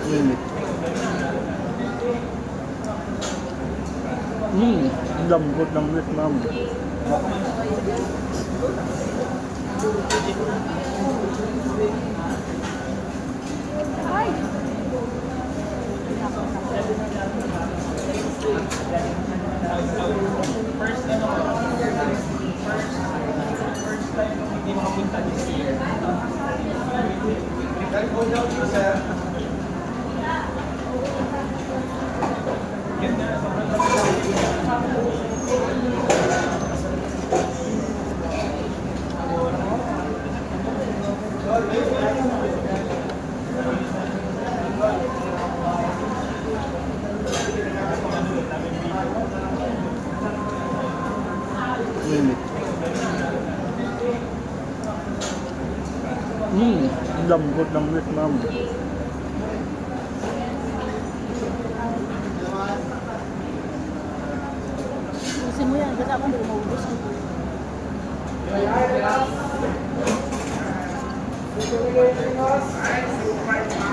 Minute. Lambot ng meat, ma'am. Ay! First time nung hindi makapunta this year. Kahit po daw po, sir. Yun na, sobrang Minute. Lambot ng meat, ma'am. Usin mo yan, kasi ako hindi maubos. Thank you.